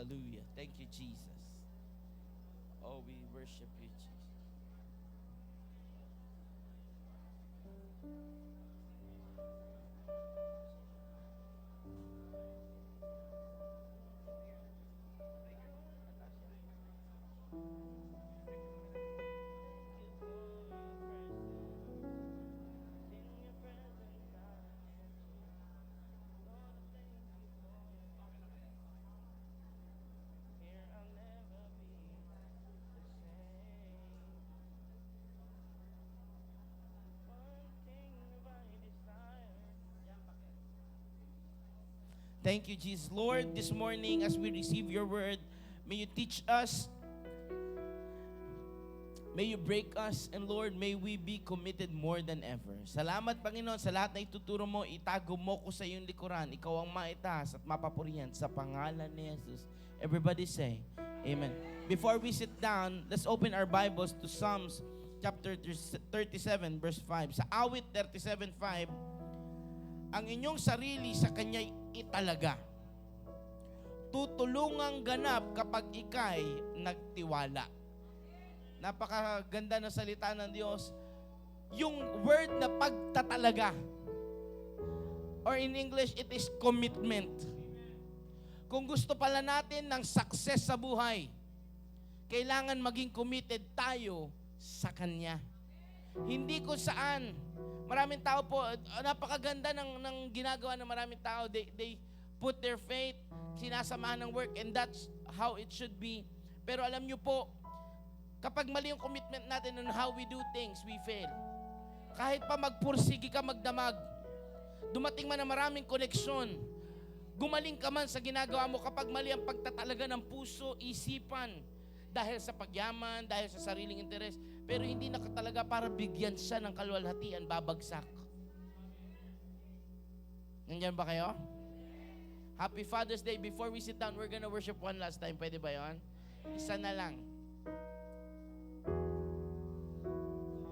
Hallelujah. Thank you, Jesus. Oh, we worship you, Jesus. Thank you, Jesus. Lord, this morning as we receive your word, may you teach us, may you break us, and Lord, may we be committed more than ever. Salamat, Panginoon, sa lahat na ituturo mo, itago mo ko sa iyong likuran. Ikaw ang maitaas at mapapurihan sa pangalan ni Jesus. Everybody say, Amen. Before we sit down, let's open our Bibles to Psalms chapter 37, verse 5. Sa awit 37:5, ang inyong sarili sa Kanya'y italaga. Tutulungang ganap kapag ika'y nagtiwala. Napakaganda na salita ng Diyos. Yung word na pagtatalaga. Or in English, it is commitment. Kung gusto pala natin ng success sa buhay, kailangan maging committed tayo sa Kanya. Hindi kung saan. Maraming tao po, napakaganda ng ginagawa ng maraming tao. They put their faith, sinasamahan ng work, and that's how it should be. Pero alam nyo po, kapag mali yung commitment natin on how we do things, we fail. Kahit pa magpursigi ka, magdamag, dumating man na maraming koneksyon, gumaling ka man sa ginagawa mo, kapag mali ang pagtatalaga ng puso, isipan, dahil sa pagyaman, dahil sa sariling interes, pero hindi na talaga para bigyan siya ng kaluwalhatian, babagsak. Nandiyan ba kayo? Happy Father's Day. Before we sit down, we're gonna worship one last time. Pwede ba yun? Isa na lang.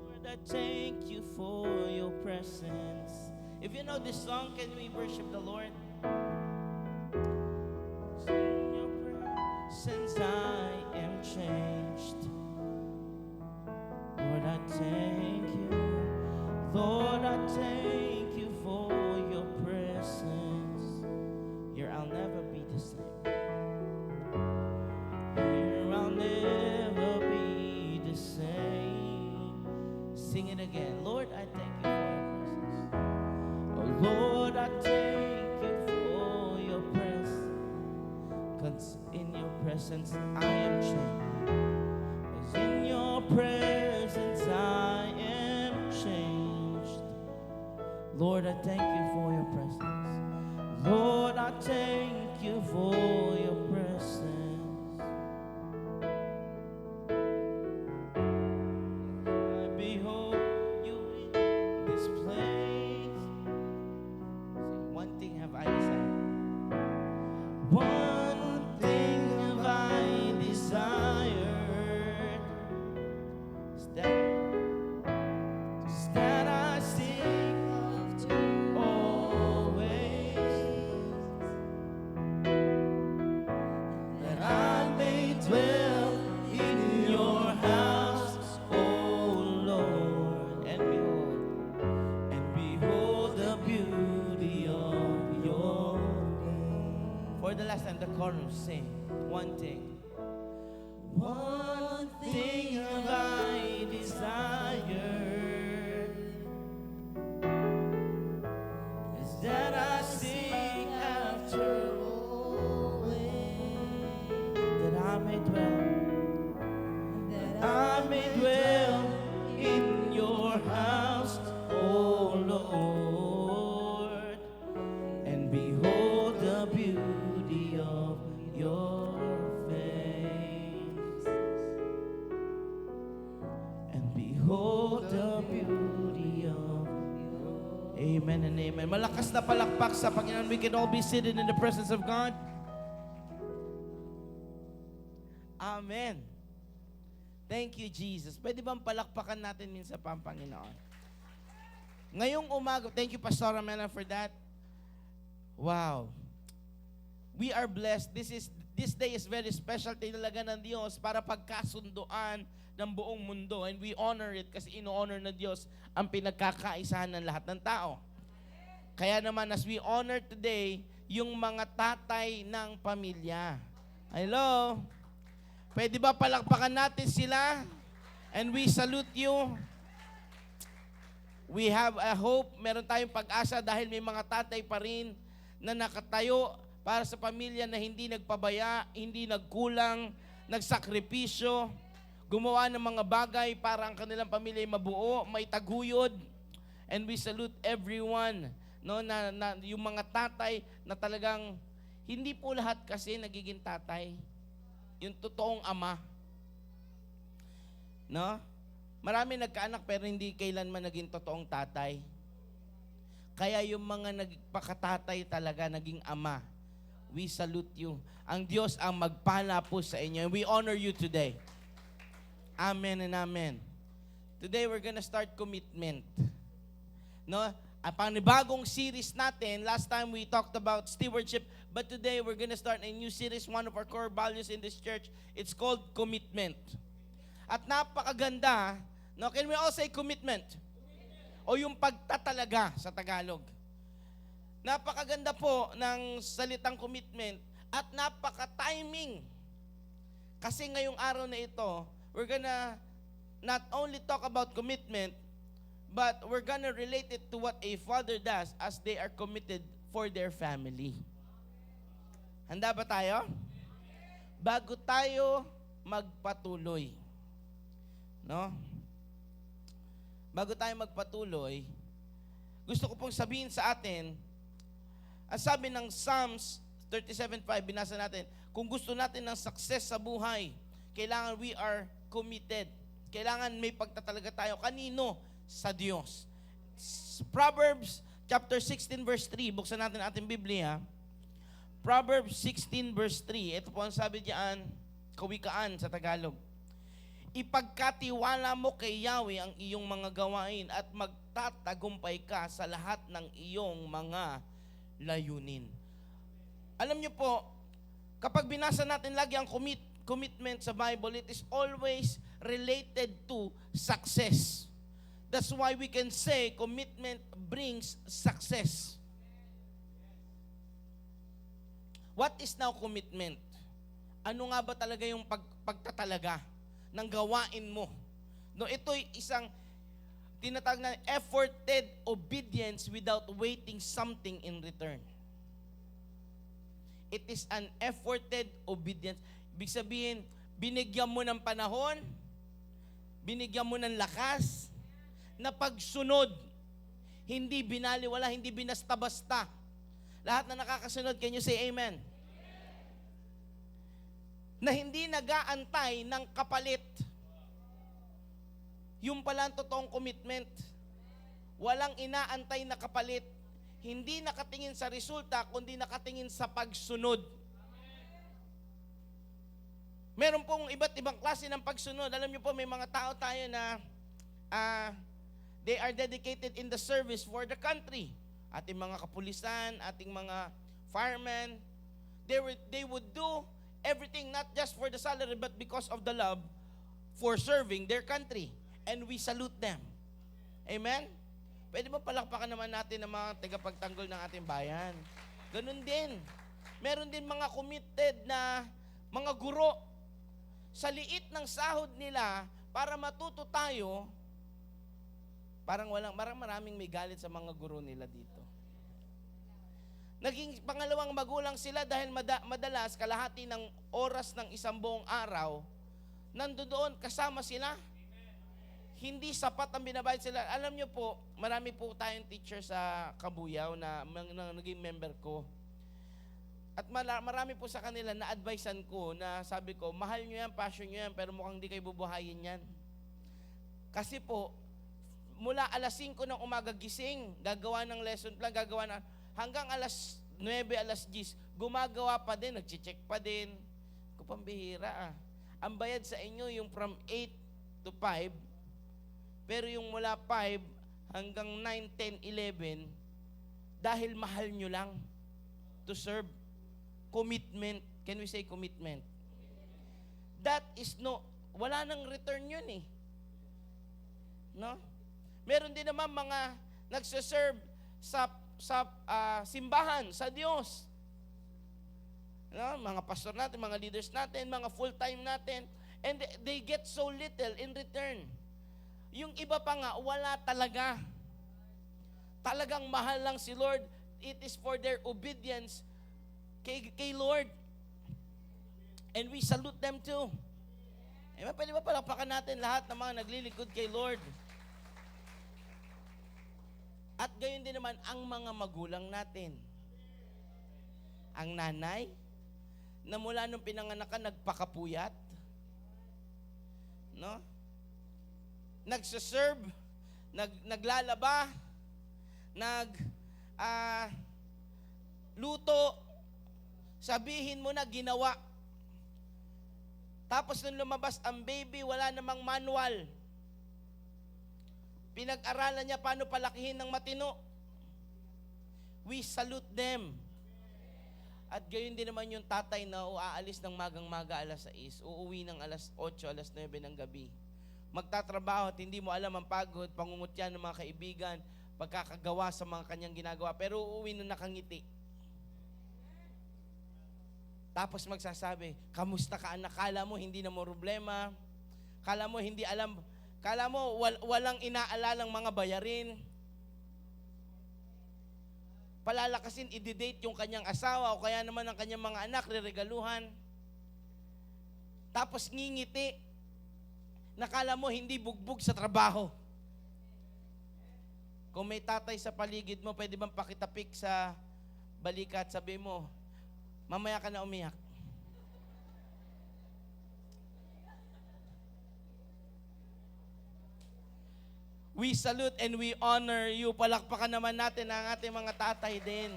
Lord, I thank you for your presence. If you know this song, can we worship the Lord? In your presence I am changed. Lord, I thank you. Lord, I thank you for your presence. Here I'll never be the same. Here I'll never be the same. Sing it again. Lord, I thank you for your presence. Oh Lord, I thank you for your presence. 'Cause in your presence I am changed. 'Cause in your presence I am changed. Lord, I thank you for your presence. Lord, I thank you for your presence. I behold you in this place. One thing have I desired. One thing have I desired. Is that I seek always, that I may dwell in your house, O Lord, and behold the beauty of your name. For the last time, the chorus sing. One thing. One thing have I desired, is that I seek after always, that I may dwell in your house, O Lord, and behold the beauty of your face, and behold the beauty of your. Amen and amen. Malakas na palakpak sa Panginoon. We can all be seated in the presence of God. Amen. Thank you, Jesus. Pwede bang palakpakan natin minsan pa ang Panginoon? Ngayong umaga, thank you, Pastor Ramela, for that. Wow. We are blessed. This this day is very special talaga ng Diyos para pagkasunduan ng buong mundo. And we honor it kasi ino-honor ng Diyos ang pinagkakaisahan ng lahat ng tao. Kaya naman, as we honor today, yung mga tatay ng pamilya. Hello? Pwede ba palakpakan natin sila? And we salute you. We have a hope. Meron tayong pag-asa dahil may mga tatay pa rin na nakatayo para sa pamilya na hindi nagpabaya, hindi nagkulang, nagsakripisyo, gumawa ng mga bagay para ang kanilang pamilya ay mabuo, may taguyod. And we salute everyone, no, na yung mga tatay na talagang hindi po lahat kasi nagiging tatay. Yung totoong ama. No? Marami nagkaanak pero hindi kailanman naging totoong tatay. Kaya yung mga nagpakatatay talaga, naging ama. We salute you. Ang Diyos ang magpala po sa inyo. And we honor you today. Amen and amen. Today we're gonna start commitment. No? Ang panibagong series natin, last time we talked about stewardship, but today we're gonna start a new series. One of our core values in this church, it's called commitment. At napakaganda, no? Can we all say commitment? O yung pagtatalaga sa Tagalog. Napakaganda po ng salitang commitment at napaka-timing. Kasi ngayong araw na ito, we're gonna not only talk about commitment, but we're gonna relate it to what a father does as they are committed for their family. Handa ba tayo? Bago tayo magpatuloy, no? Bago tayo magpatuloy, gusto ko pong sabihin sa atin, ang sabi ng Psalms 37:5, binasa natin, kung gusto natin ng success sa buhay, kailangan we are committed. Kailangan may pagtatalaga tayo. Kanino? Sa Diyos. Proverbs chapter 16 verse 3, buksan natin ating Biblia. Proverbs 16 verse 3, ito po ang sabi diyan, kawikaan sa Tagalog. Ipagkatiwala mo kay Yahweh ang iyong mga gawain at magtatagumpay ka sa lahat ng iyong mga layunin. Alam niyo po, kapag binasa natin lagi ang commitment sa Bible, it is always related to success. That's why we can say commitment brings success. What is now commitment? Ano nga ba talaga yung pagtatalaga ng gawain mo? No, ito'y isang tinatawag na efforted obedience without waiting something in return. It is an efforted obedience. Ibig sabihin, binigyan mo ng panahon, binigyan mo ng lakas, na pagsunod, hindi binaliwala, hindi binasta-basta. Lahat na nakakasunod, can you say amen? Na hindi nag-aantay ng kapalit. Yung pala ang totoong commitment. Walang inaantay na kapalit. Hindi nakatingin sa resulta, kundi nakatingin sa pagsunod. Meron pong iba't ibang klase ng pagsunod. Alam niyo po, may mga tao tayo na they are dedicated in the service for the country. Ating mga kapulisan, ating mga firemen, they would do everything not just for the salary but because of the love for serving their country. And we salute them. Amen? Pwede ba palakpakan naman natin ang mga tagapagtanggol ng ating bayan? Ganun din. Meron din mga committed na mga guro. Sa liit ng sahod nila, para matuto tayo, parang maraming may galit sa mga guro nila dito. Naging pangalawang magulang sila dahil madalas kalahati ng oras ng isang buong araw, nandoon kasama sila. Hindi sapat ang binabayad sila. Alam nyo po, marami po tayong teacher sa Kabuyaw na naging member ko. At marami po sa kanila na advisean ko na sabi ko, mahal nyo yan, passion nyo yan, pero mukhang di kayo bubuhayin yan. Kasi po, mula alas 5 ng umaga gising, gagawa ng lesson plan, hanggang alas 9, alas 10, gumagawa pa din, nag-check pa din. Pambihira ah. Ang bayad sa inyo yung from 8 to 5, pero yung mula 5 hanggang 9, 10, 11, dahil mahal nyo lang to serve. Commitment. Can we say commitment? That is wala nang return yun eh. No? Meron din naman mga nagsiserve sa simbahan, sa Diyos. No? Mga pastor natin, mga leaders natin, mga full-time natin, and they get so little in return. Yung iba pa nga, wala talaga. Talagang mahal lang si Lord. It is for their obedience kay Lord. And we salute them too. Pwede ba palakpakan natin lahat ng mga naglilingkod kay Lord? At gayon din naman ang mga magulang natin. Ang nanay, na mula nung pinanganak ka, nagpakapuyat. No? Nagsaserve, naglalaba, luto, sabihin mo na ginawa. Tapos nung lumabas ang baby, wala namang manual. Pinag-aralan niya paano palakihin ng matino. We salute them. At gayon din naman yung tatay na aalis ng magang-maga alas 6, uuwi ng alas 8, alas 9 ng gabi. Magtatrabaho at hindi mo alam ang pagod, pangungutya ng mga kaibigan, pagkakagawa sa mga kanyang ginagawa, pero uuwi na nakangiti. Tapos magsasabi, kamusta ka anak? Kala mo hindi na mo problema. Kala mo hindi alam. Kala mo walang inaalalang mga bayarin. Palalakasin, i-date yung kanyang asawa o kaya naman ang kanyang mga anak, reregaluhan. Tapos ngingiti. Nakala mo hindi bugbog sa trabaho. Kung may tatay sa paligid mo, pwede bang pakitapik sa balikat, sabi mo, mamaya ka na umiyak. We salute and we honor you. Palakpakan naman natin ang ating mga tatay din.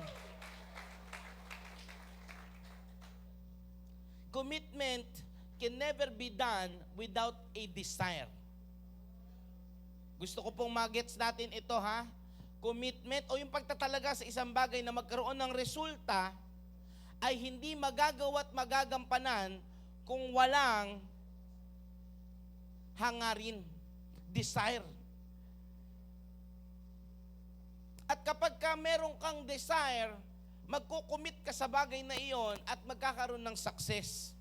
Commitment can never be done without a desire. Gusto ko pong magets natin ito ha. Commitment o yung pagtatalaga sa isang bagay na magkaroon ng resulta ay hindi magagawa at magagampanan kung walang hangarin, desire. At kapag ka meron kang desire, magkukumit ka sa bagay na iyon at magkakaroon ng success.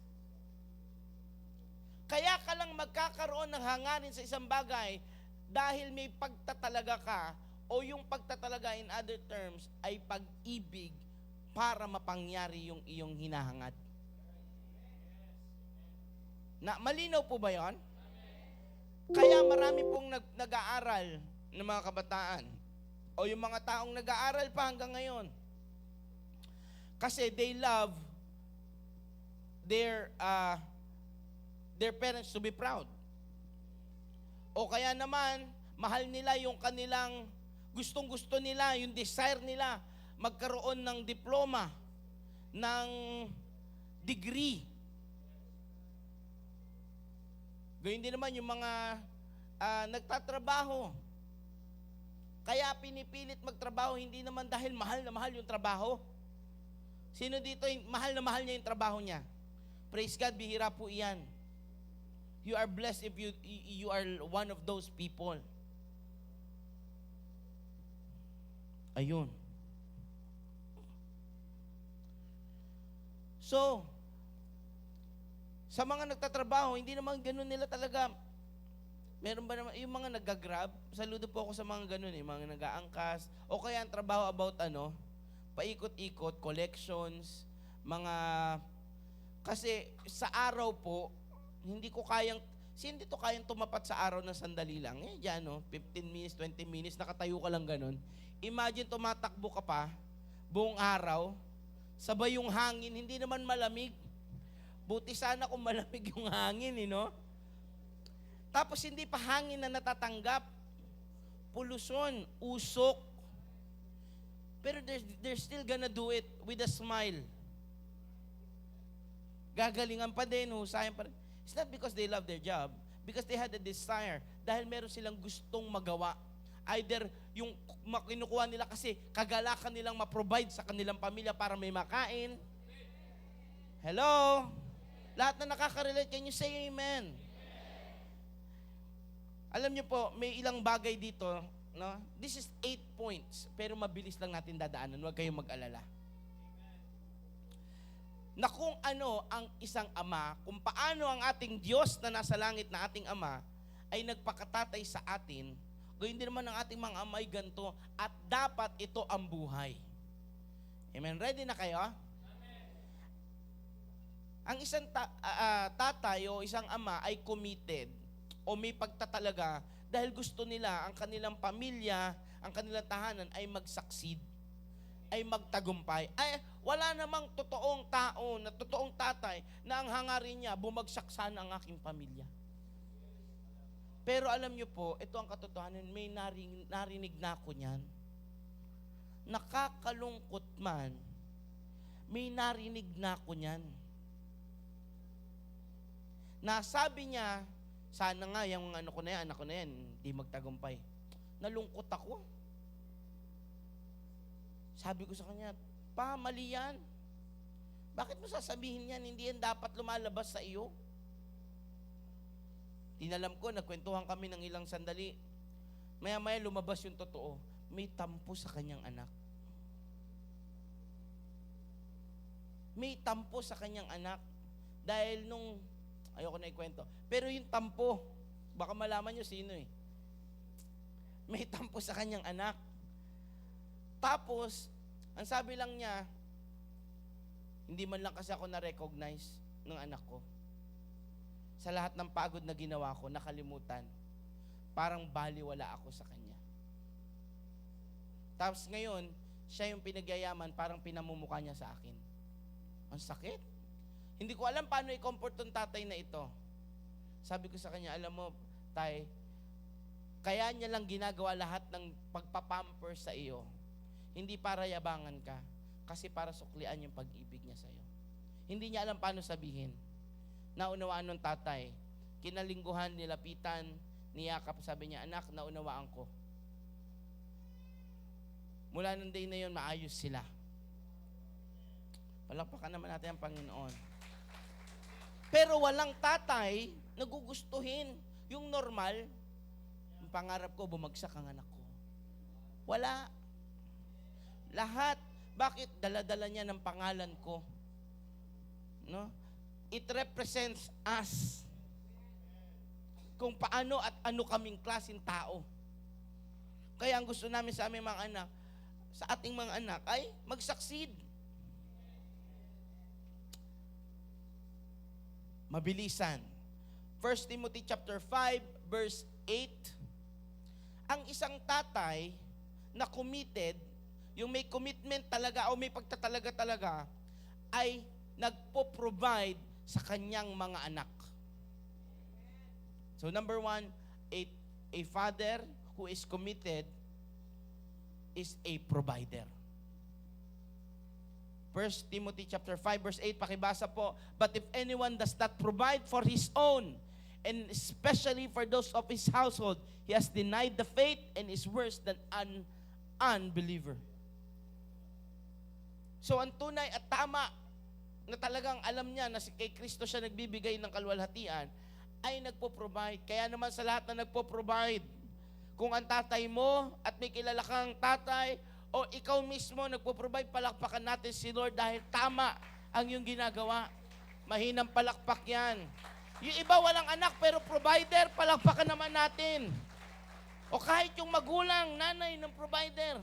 Kaya ka lang magkakaroon ng hangarin sa isang bagay dahil may pagtatalaga ka o yung pagtatalaga in other terms ay pag-ibig para mapangyari yung iyong hinahangad. Malinaw po ba yon? Kaya marami pong nag-aaral ng mga kabataan o yung mga taong nag-aaral pa hanggang ngayon. Kasi they love their parents to be proud. O kaya naman, mahal nila yung kanilang gustong-gusto nila, yung desire nila, magkaroon ng diploma, ng degree. Gayun din naman yung mga nagtatrabaho. Kaya pinipilit magtrabaho, hindi naman dahil mahal na mahal yung trabaho. Sino dito, mahal na mahal niya yung trabaho niya? Praise God, bihira po iyan. You are blessed if you are one of those people. Ayun. So, sa mga nagtatrabaho, hindi naman ganun nila talaga. Meron ba naman, yung mga nag-grab, saludo po ako sa mga ganun mga nag-aangkas, o kaya ang trabaho about paikot-ikot, collections, kasi sa araw po, hindi dito kayang tumapat sa araw ng sandali lang. Diyan, 15 minutes, 20 minutes, nakatayo ka lang ganun. Imagine tumatakbo ka pa, buong araw, sabay yung hangin, hindi naman malamig. Buti sana kung malamig yung hangin, Tapos hindi pa hangin na natatanggap. Polusyon, usok. Pero they're still gonna do it with a smile. Gagalingan pa din, husayan pa rin. It's not because they love their job, because they had a desire. Dahil meron silang gustong magawa. Either yung kinukuha nila kasi kagalakan nilang ma-provide sa kanilang pamilya para may makain. Hello? Lahat na nakaka-relate, can you say amen? Alam niyo po, may ilang bagay dito, no? This is 8 points, pero mabilis lang natin dadaanan, huwag kayong mag-alala. Na kung ano ang isang ama, kung paano ang ating Diyos na nasa langit na ating ama, ay nagpakatatay sa atin, gayon din naman ang ating mga amay ganito, at dapat ito ang buhay. Amen? Ready na kayo? Amen. Ang isang tatay o isang ama ay committed o may pagtatalaga dahil gusto nila ang kanilang pamilya, ang kanilang tahanan ay mag-succeed, ay magtagumpay. Ay, wala namang totoong tao na totoong tatay na ang hangarin niya, bumagsak sana ang aking pamilya. Pero alam niyo po, ito ang katotohanan, may narinig na ako niyan. Nakakalungkot man, may narinig na ako niyan. Nasabi niya, sana nga yung anak ko na yan, hindi magtagumpay. Nalungkot ako. Sabi ko sa kanya, pa, mali yan. Bakit mo sasabihin yan? Hindi yan dapat lumalabas sa iyo. Tinalam ko, nagkwentuhan kami ng ilang sandali. Maya-maya lumabas yung totoo. May tampo sa kanyang anak. May tampo sa kanyang anak. Dahil nung, ayoko na ikwento. Pero yung tampo, baka malaman nyo sino eh. May tampo sa kanyang anak. Tapos, ang sabi lang niya, hindi man lang kasi ako na-recognize ng anak ko. Sa lahat ng pagod na ginawa ko, nakalimutan. Parang baliwala ako sa kanya. Tapos ngayon, siya yung pinagyayaman, parang pinamumukha niya sa akin. Ang sakit. Hindi ko alam paano i-comfort tong tatay na ito. Sabi ko sa kanya, alam mo, tay, kaya niya lang ginagawa lahat ng pagpapamper sa iyo. Hindi para yabangan ka, kasi para suklian yung pag-ibig niya sa iyo. Hindi niya alam paano sabihin. Naunawaan ng tatay. Kinalingguhan, nilapitan, niyakap, sabi niya, anak, naunawaan ko. Mula nung day na yun, maayos sila. Palakpakan naman natin ang Panginoon. Pero walang tatay na gugustuhin. Yung normal, yung pangarap ko, bumagsak ang anak ko. Wala. Lahat. Bakit? Dala-dala niya ng pangalan ko. No? It represents us. Kung paano at ano kaming klaseng tao. Kaya ang gusto namin sa aming mga anak, sa ating mga anak, ay mag-succeed. Mabilisan. 1 Timothy chapter 5, verse 8. Ang isang tatay na committed, yung may commitment talaga o may pagtatalaga talaga, ay nagpo-provide sa kanyang mga anak. So number 1, a father who is committed is a provider. 1 Timothy chapter 5 verse 8, pakibasa po. But if anyone does not provide for his own, and especially for those of his household, he has denied the faith and is worse than an unbeliever. So ang tunay at tama na talagang alam niya na kay Kristo siya nagbibigay ng kalwalhatian, ay nagpo-provide. Kaya naman sa lahat na nagpo-provide, kung ang tatay mo at may kilala kang tatay, o ikaw mismo nagpo-provide, palakpakan natin si Lord dahil tama ang iyong ginagawa. Mahinang palakpak yan. Yung iba walang anak pero provider, palakpakan naman natin. O kahit yung magulang, nanay ng provider.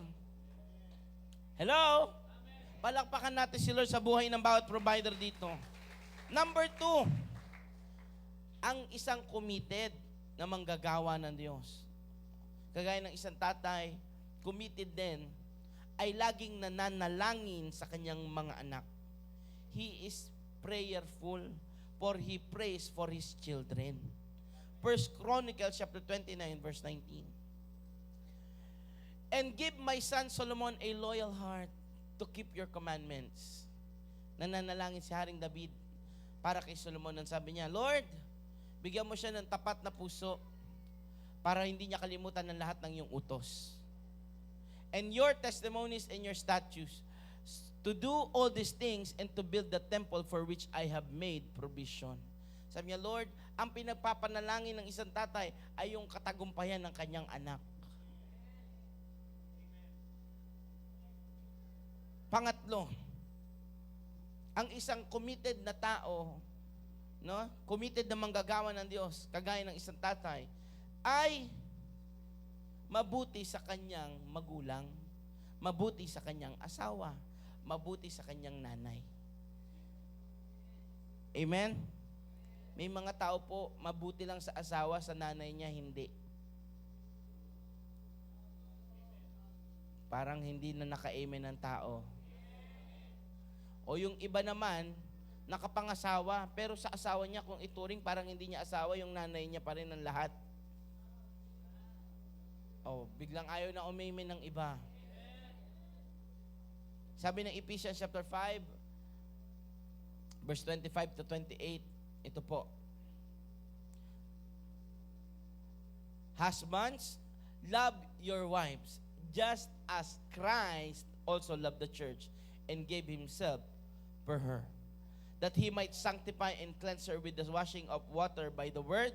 Hello? Palakpakan natin si Lord sa buhay ng bawat provider dito. Number 2, ang isang committed na manggagawa ng Diyos. Kagaya ng isang tatay, committed din, ay laging nananalangin sa kanyang mga anak. He is prayerful, for he prays for his children. 1 Chronicles chapter 29 verse 19. And give my son Solomon a loyal heart to keep your commandments. Nananalangin si Haring David para kay Solomon. Ang sabi niya, Lord, bigyan mo siya ng tapat na puso para hindi niya kalimutan ng lahat ng iyong utos. And your testimonies and your statutes to do all these things and to build the temple for which I have made provision. Sabi niya, Lord, ang pinagpapanalangin ng isang tatay ay yung katagumpayan ng kanyang anak. Pangatlo, ang isang committed na tao, no? Committed na manggagawa ng Diyos, kagaya ng isang tatay, ay mabuti sa kanyang magulang, mabuti sa kanyang asawa, mabuti sa kanyang nanay. Amen? May mga tao po, mabuti lang sa asawa, sa nanay niya, hindi. Parang hindi na naka-amen ng tao. O yung iba naman, nakapangasawa, pero sa asawa niya, kung ituring, parang hindi niya asawa, yung nanay niya pa rin ang lahat. O, biglang ayaw na umamen ng iba. Sabi ng Ephesians chapter 5, verse 25 to 28, ito po. Husbands, love your wives, just as Christ also loved the church and gave himself for her, that he might sanctify and cleanse her with the washing of water by the word,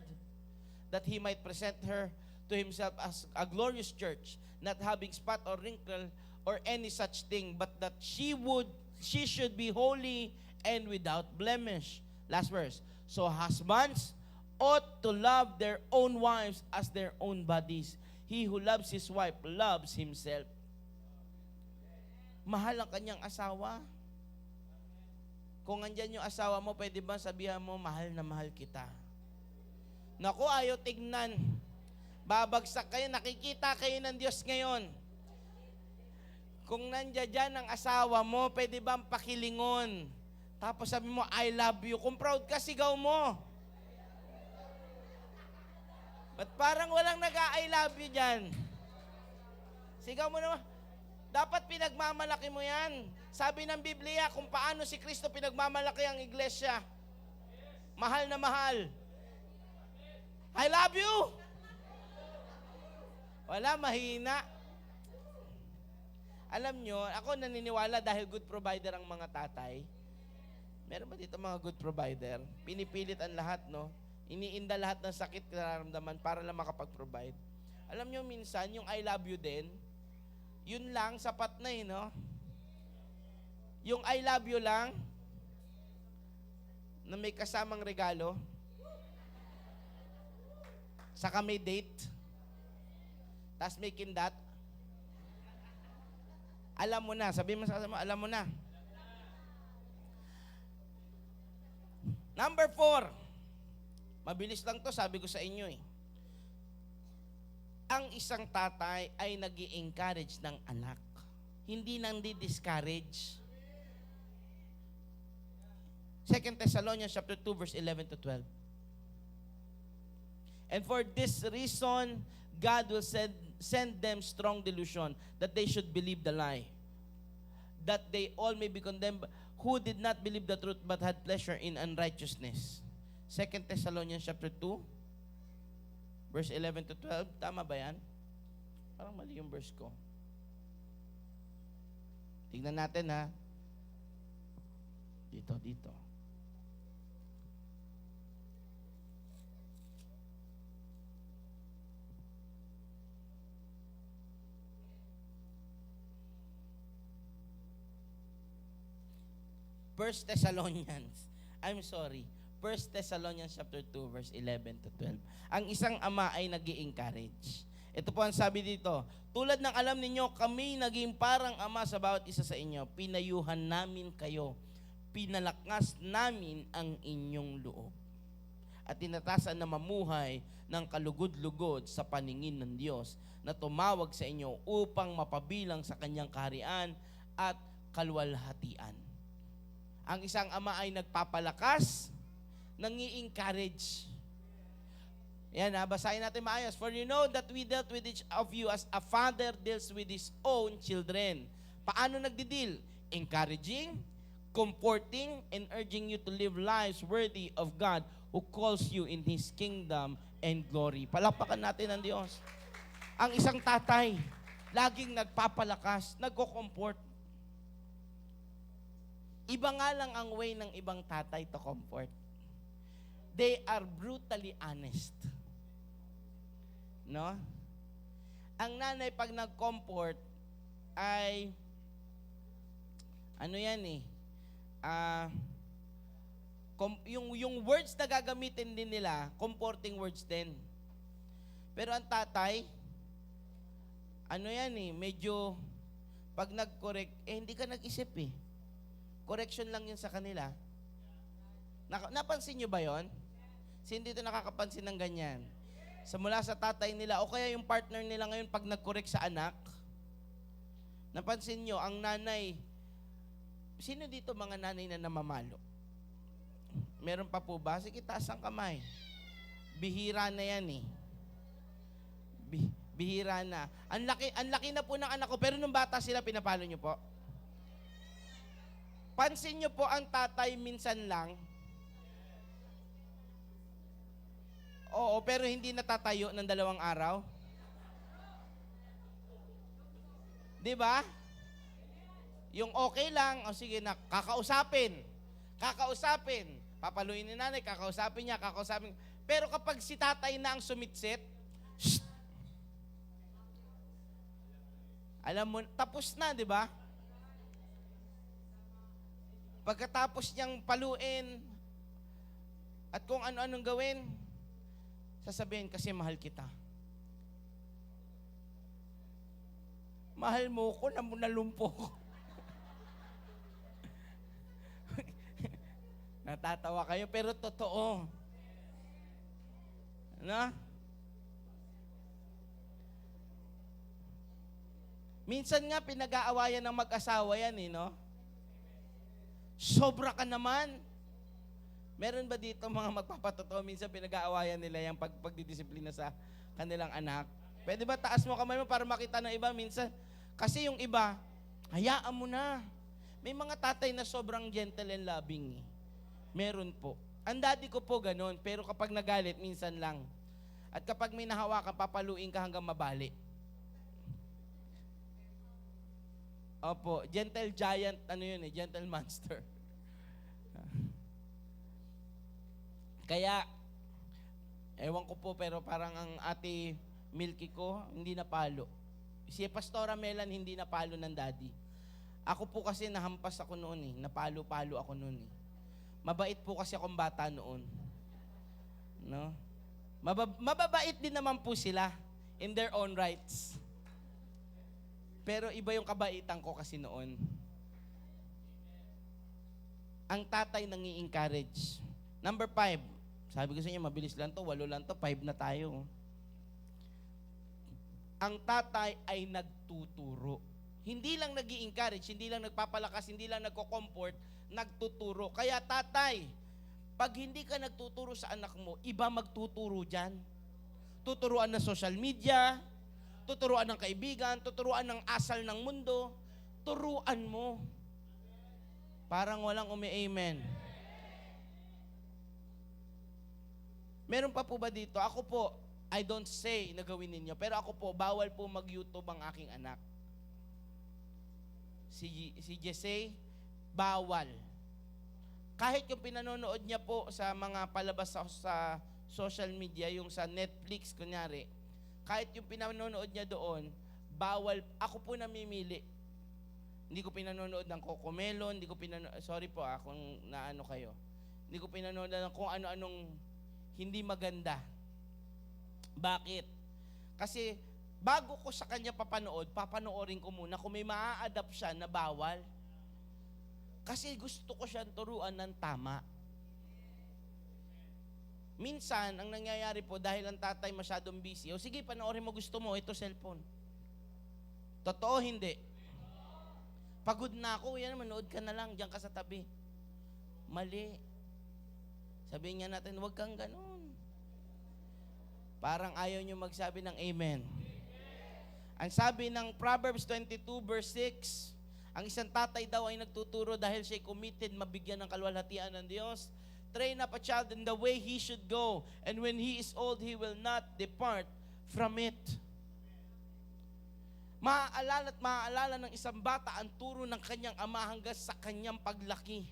that he might present her to himself as a glorious church, not having spot or wrinkle or any such thing, but that she should be holy and without blemish. Last verse. So husbands ought to love their own wives as their own bodies. He who loves his wife loves himself. Mahal ang kanyang asawa. Kung andyan yung asawa mo, pwede ba sabihan mo, mahal na mahal kita? Naku, ayaw tignan. Babagsak kayo, nakikita kayo ng Diyos ngayon. Kung nandiyan dyan ang asawa mo, pwede ba pakilingon? Tapos sabi mo, I love you. Kung proud ka, sigaw mo. Ba't parang walang nag-I love you dyan? Sigaw mo naman. Dapat pinagmamalaki mo yan. Sabi ng Biblia kung paano si Kristo pinagmamalaki ang iglesia. Mahal na mahal. I love you. Wala, mahina. Alam nyo, ako naniniwala dahil good provider ang mga tatay. Meron ba dito mga good provider? Pinipilit ang lahat, no? Iniinda lahat ng sakit nararamdaman para lang makapag-provide. Alam nyo, minsan, yung I love you din, yun lang, sapat na no? Yung I love you lang, na may kasamang regalo, saka may date, tas may kindat, alam mo na, sabi mo sa kasama, alam mo na. Number 4, mabilis lang to, sabi ko sa inyo ang isang tatay ay nag-i-encourage ng anak. Hindi nang di-discourage. 2 Thessalonians chapter 2 verse 11 to 12. And for this reason, God will send them strong delusion that they should believe the lie, that they all may be condemned who did not believe the truth but had pleasure in unrighteousness. 2 Thessalonians chapter 2 verse 11 to 12. Tama ba yan? Parang mali yung verse ko. Tingnan natin ha. Dito. First Thessalonians. I'm sorry. 1 Thessalonians chapter 2 verse 11 to 12. Ang isang ama ay nag-i-encourage. Ito po ang sabi dito, tulad ng alam ninyo, kami naging parang ama sa bawat isa sa inyo. Pinayuhan namin kayo. Pinalakas namin ang inyong loob. At tinatasan na mamuhay ng kalugod-lugod sa paningin ng Diyos na tumawag sa inyo upang mapabilang sa kanyang kaharian at kaluwalhatian. Ang isang ama ay nagpapalakas, nangi-encourage. Yan basahin natin maayos. For you know that we dealt with each of you as a father deals with his own children. Paano nagdi-deal? Encouraging, comforting, and urging you to live lives worthy of God who calls you in His kingdom and glory. Palakpakan natin ang Diyos. Ang isang tatay, laging nagpapalakas, nagko-comfort. Iba nga lang ang way ng ibang tatay to comfort. They are brutally honest. No? Ang nanay pag nag-comfort ay ano yan yung words na gagamitin din nila, comforting words din. Pero ang tatay, ano yan medyo pag nag-correct, hindi ka nag-isip Correction lang yun sa kanila. Napansin nyo ba yon? Hindi ito nakakapansin ng ganyan. Mula sa tatay nila, o kaya yung partner nila ngayon pag nag-correct sa anak, napansin nyo, ang nanay, sino dito mga nanay na namamalo? Meron pa po ba? Sige, taas ang kamay. Bihira na yan Bihira na. Ang laki na po ng anak ko, pero nung bata sila, pinapalo nyo po. Pansin nyo po ang tatay minsan lang. Oo, pero hindi natatayo ng 2 araw. Di ba? Yung okay lang, sige na, kakausapin. Papaluin ni nanay, kakausapin niya. Pero kapag si tatay na ang sumitsit, shh! Alam mo, tapos na, di ba? Pagkatapos niyang paluin at kung ano-anong gawin, sasabihin, kasi mahal kita. Mahal mo ko, nalumpo ko. Natatawa kayo, pero totoo. No? Minsan nga, pinag-aawayan ng mag-asawa yan, no? Sobra ka naman. Meron ba dito mga magpapatotoo, minsan pinag-aawayan nila yung pagdidisiplina sa kanilang anak? Pwede ba taas mo kamay mo para makita ng iba minsan? Kasi yung iba, hayaan mo na. May mga tatay na sobrang gentle and loving. Meron po. Ang daddy ko po ganun, pero kapag nagalit, minsan lang. At kapag may nahawakan, papaluin ka hanggang mabali. Opo, gentle giant, gentle monster. Kaya, ewan ko po, pero parang ang ate Milky ko, hindi napalo. Si Pastora Melan, hindi napalo ng daddy. Ako po kasi nahampas ako noon napalo-palo ako noon Mabait po kasi akong bata noon. No? Mababait din naman po sila in their own rights. Pero iba yung kabaitan ko kasi noon. Ang tatay nang i-encourage. Number 5. Sabi ko sa inyo, mabilis lang to, 8 lang to, 5 na tayo. Ang tatay ay nagtuturo. Hindi lang nag-i-encourage, hindi lang nagpapalakas, hindi lang nagko-comfort, nagtuturo. Kaya tatay, pag hindi ka nagtuturo sa anak mo, iba magtuturo dyan. Tuturuan ng social media, tuturuan ng kaibigan, tuturuan ng asal ng mundo, turuan mo. Parang walang umi-amen. Meron pa po ba dito? Ako po, I don't say na gawin ninyo, pero ako po, bawal po mag-YouTube ang aking anak. Si Jesse, bawal. Kahit yung pinanonood niya po sa mga palabas sa social media, yung sa Netflix, kunyari, kahit yung pinanonood niya doon, bawal. Ako po namimili. Hindi ko pinanonood ng Cocomelon, hindi ko pinanonood, sorry po kung naano kayo. Hindi ko pinanonood ng kung ano-anong hindi maganda. Bakit? Kasi bago ko sa kanya papanoorin ko muna kung may maa-adapt siya na bawal. Kasi gusto ko siyang turuan ng tama. Minsan, ang nangyayari po, dahil ang tatay masyadong busy, o sige, panoorin mo gusto mo, ito cellphone. Totoo, hindi. Pagod na ako, yan, manood ka na lang, diyan ka sa tabi. Mali. Sabihin nga natin, huwag kang ganun. Parang ayaw nyo magsabi ng amen. Ang sabi ng Proverbs 22 verse 6, ang isang tatay daw ay nagtuturo dahil siya'y committed mabigyan ng kaluwalhatian ng Diyos. Train up a child in the way he should go, and when he is old, he will not depart from it. Maaalala at maaalala ng isang bata ang turo ng kanyang ama hanggang sa kanyang paglaki.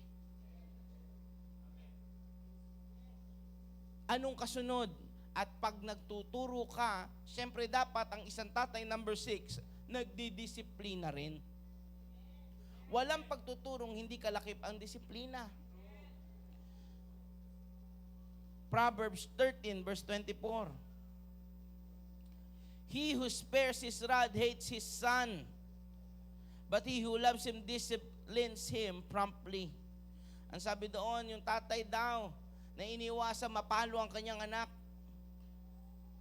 Anong kasunod? At pag nagtuturo ka, siyempre dapat ang isang tatay, number 6, nagdidisiplina rin. Walang pagtuturong hindi kalakip ang disiplina. Proverbs 13 verse 24. He who spares his rod hates his son, but he who loves him disciplines him promptly. Ang sabi doon, yung tatay daw na iniwasan mapalo ang kanyang anak,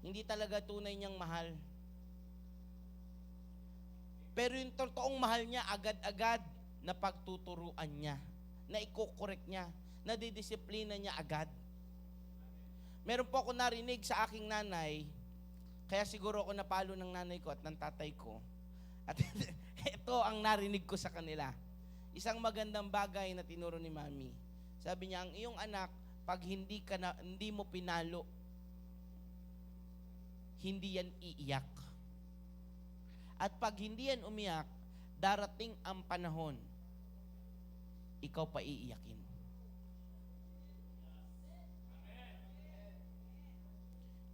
hindi talaga tunay niyang mahal. Pero yung totoong mahal niya, agad-agad na pagtuturuan niya, na ikokorek niya, na didisiplina niya agad. Meron po ako narinig sa aking nanay, kaya siguro ako napalo ng nanay ko at ng tatay ko. At ito ang narinig ko sa kanila. Isang magandang bagay na tinuro ni Mami. Sabi niya, ang iyong anak, pag hindi mo pinalo, hindi yan iiyak. At pag hindi yan umiyak, darating ang panahon, ikaw pa iiyakin.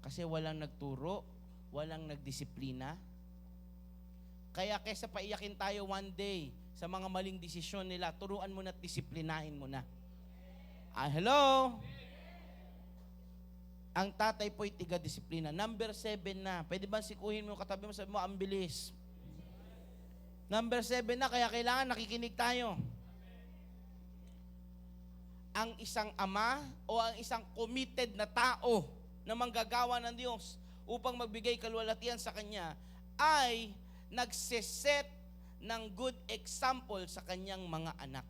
Kasi walang nagturo, walang nagdisiplina. Kaya kaysa paiyakin tayo one day sa mga maling desisyon nila, turuan mo na at disiplinahin mo na. Hello? Ang tatay po'y tiga-disiplina. Number 7 na. Pwede ba sikuhin mo yung katabi mo, sabi mo, ang bilis. Number 7 na, kaya kailangan nakikinig tayo. Ang isang ama o ang isang committed na tao na manggagawa ng Diyos upang magbigay kaluwalhatian sa Kanya ay nagseset ng good example sa kanyang mga anak.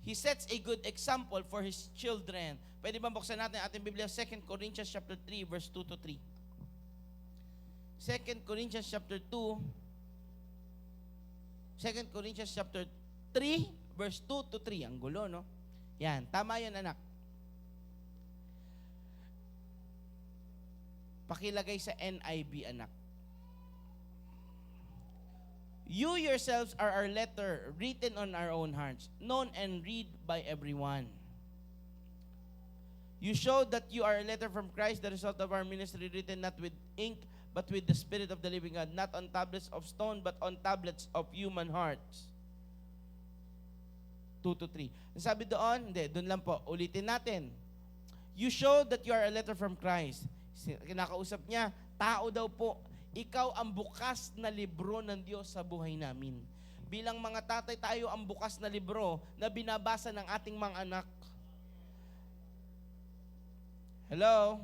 He sets a good example for his children. Pwede ba buksan natin ating Biblia, 2 Corinthians chapter 3, verse 2 to 3. 2 Corinthians chapter 2, 2 Corinthians chapter 3, verse 2 to 3. Ang gulo, no? Yan, tama yan, anak. Pakilagay sa NIV, anak. You yourselves are our letter, written on our own hearts, known and read by everyone. You show that you are a letter from Christ, the result of our ministry, written not with ink, but with the Spirit of the living God, not on tablets of stone, but on tablets of human hearts. 2 to 3. Sabi doon, hindi, doon lang po, ulitin natin. You show that you are a letter from Christ. Kinakausap niya, tao daw po, ikaw ang bukas na libro ng Diyos sa buhay namin. Bilang mga tatay, tayo ang bukas na libro na binabasa ng ating mga anak. Hello?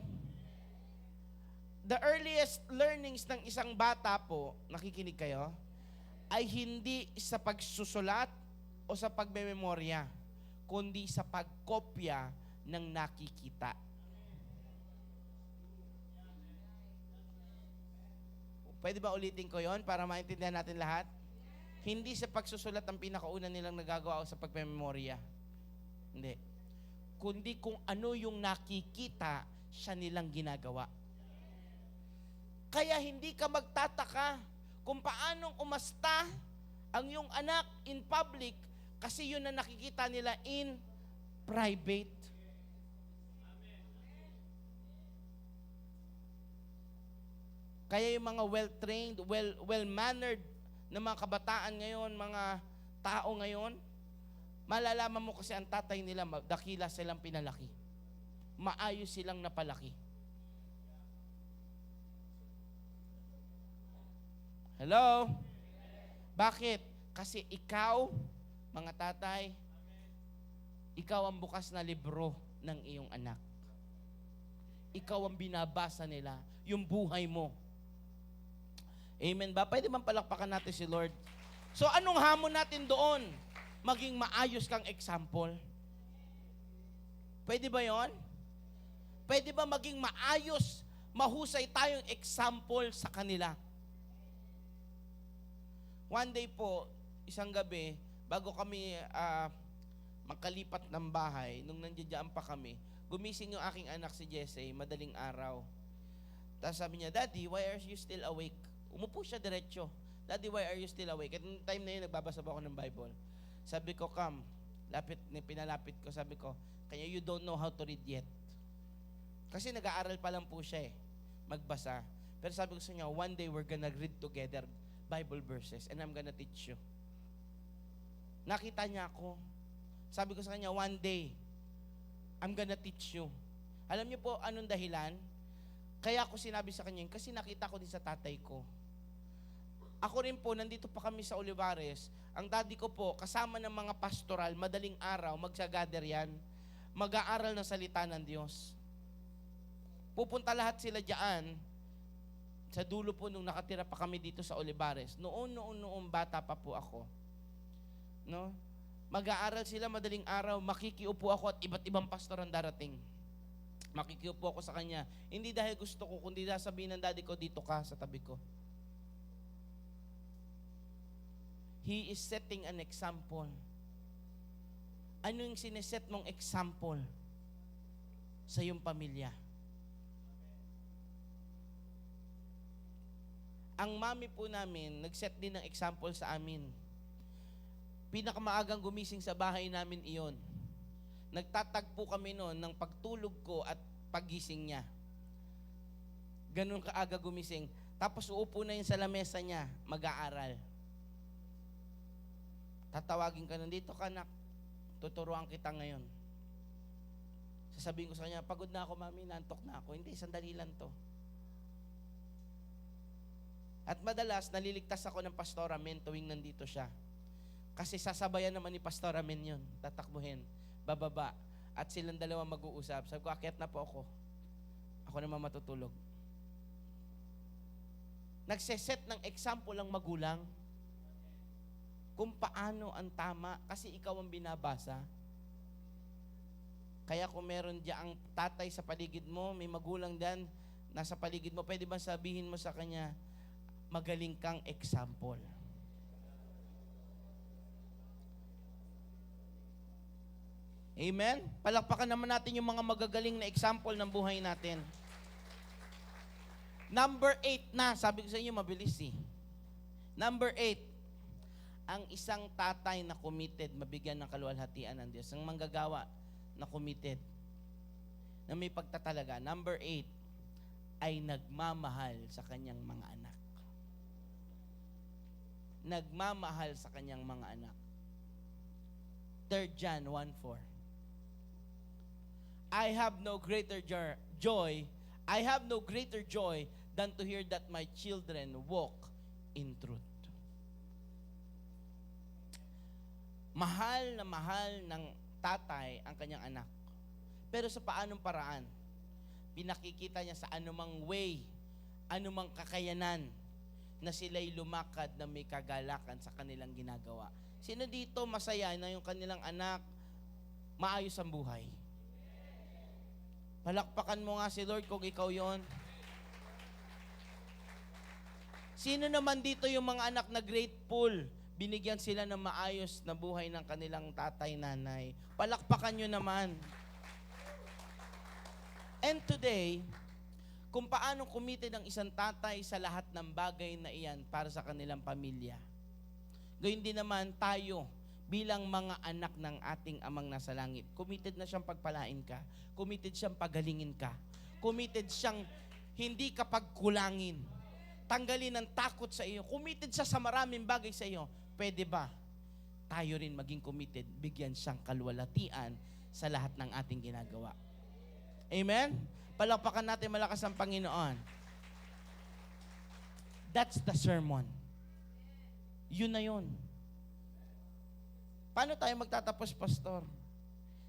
The earliest learnings ng isang bata po, nakikinig kayo, ay hindi sa pagsusulat o sa pagmemorya, kundi sa pagkopya ng nakikita. Pwede ba ulitin ko yon para maintindihan natin lahat? Hindi sa pagsusulat ang pinakauna nilang nagagawa o sa pagmemorya. Hindi. Kundi kung ano yung nakikita, siya nilang ginagawa. Kaya hindi ka magtataka kung paanong umasta ang iyong anak in public kasi yun na nakikita nila in private. Kaya yung mga well-trained, well-mannered na mga kabataan ngayon, mga tao ngayon, malalaman mo kasi ang tatay nila, dakila silang pinalaki. Maayos silang napalaki. Hello? Bakit? Kasi ikaw, mga tatay, ikaw ang bukas na libro ng iyong anak. Ikaw ang binabasa nila, yung buhay mo. Amen ba? Pwede bang palakpakan natin si Lord? So anong hamon natin doon? Maging maayos kang example. Pwede ba yon? Pwede ba maging maayos, mahusay tayong example sa kanila? One day po, isang gabi, bago kami makalipat ng bahay, nung nandiyan pa kami, gumising yung aking anak si Jesse, madaling araw. Tapos sabi niya, Daddy, why are you still awake? Umupo siya diretso. Daddy, why are you still awake? At yung time na yun, nagbabasa pa ako ng Bible. Sabi ko, come. Pinalapit ko, sabi ko, kaya you don't know how to read yet. Kasi nag-aaral pa lang po siya magbasa. Pero sabi ko sa kanya, one day we're gonna read together Bible verses and I'm gonna teach you. Nakita niya ako. Sabi ko sa kanya, one day, I'm gonna teach you. Alam niyo po, anong dahilan? Kaya ako sinabi sa kanya, kasi nakita ko din sa tatay ko. Ako rin po, nandito pa kami sa Olivares. Ang daddy ko po, kasama ng mga pastoral, madaling araw, magsagather yan. Mag-aaral ng salita ng Diyos. Pupunta lahat sila diyan sa dulo po nung nakatira pa kami dito sa Olivares. Noon bata pa po ako. No? Mag-aaral sila madaling araw, makikiupo ako at iba't ibang pastor ang darating. Makikiupo ako sa kanya. Hindi dahil gusto ko, kundi dahil sabihin ng daddy ko, dito ka sa tabi ko. He is setting an example. Ano yung sineset mong example sa iyong pamilya? Ang mami po namin, nag-set din ng example sa amin. Pinakamaagang gumising sa bahay namin iyon. Nagtatagpo kami noon ng pagtulog ko at paggising niya. Ganun kaaga gumising. Tapos uupo na yun sa lamesa niya, mag-aaral. Tatawagin ka nandito ka, anak. Tuturuan kita ngayon. Sasabihin ko sa kanya, pagod na ako, mami, nantok na ako. Hindi, sandali lang to. At madalas, naliligtas ako ng Pastor Amen tuwing nandito siya. Kasi sasabayan naman ni Pastor Amen yun. Tatakbuhin, bababa. At silang dalawa mag-uusap. Sabi ko, akyat na po ako. Ako naman matutulog. Nagseset ng example ang magulang kung paano ang tama kasi ikaw ang binabasa. Kaya kung meron diyan ang tatay sa paligid mo, may magulang diyan nasa paligid mo, pwede ba sabihin mo sa kanya, magaling kang example. Amen? Palakpakan naman natin yung mga magagaling na example ng buhay natin. Number 8 na, sabi ko sa inyo, mabilis eh. Number 8, ang isang tatay na committed, mabigyan ng kaluwalhatian ng Diyos. Ang manggagawa na committed, na may pagtatalaga. Number 8, ay nagmamahal sa kanyang mga anak. Nagmamahal sa kanyang mga anak. 3 John 1:4. I have no greater joy than to hear that my children walk in truth. Mahal ng tatay ang kanyang anak. Pero sa paanong paraan? Pinakikita niya sa anumang way, anumang kakayanan na sila'y lumakad na may kagalakan sa kanilang ginagawa. Sino dito masaya na yung kanilang anak maayos ang buhay? Palakpakan mo nga si Lord kung ikaw yon. Sino naman dito yung mga anak na grateful? Binigyan sila ng maayos na buhay ng kanilang tatay, nanay. Palakpakan nyo naman. And today, kung paano committed ang isang tatay sa lahat ng bagay na iyan para sa kanilang pamilya. Gayun din naman tayo bilang mga anak ng ating amang nasa langit. Committed na siyang pagpalain ka. Committed siyang pagalingin ka. Committed siyang hindi ka pagkulangin. Tanggalin ang takot sa iyo. Committed siya sa maraming bagay sa iyo. Pwede ba tayo rin maging committed, bigyan siyang kaluwalhatian sa lahat ng ating ginagawa? Amen? Palakpakan natin malakas ang Panginoon. That's the sermon. Yun na yun. Paano tayo magtatapos, Pastor?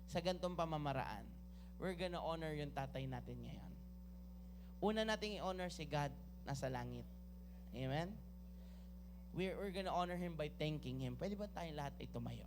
Sa ganitong pamamaraan. We're gonna honor yung tatay natin ngayon. Una nating i-honor si God nasa langit. Amen? We're gonna honor Him by thanking Him. Pwede ba tayong lahat ay tumayo?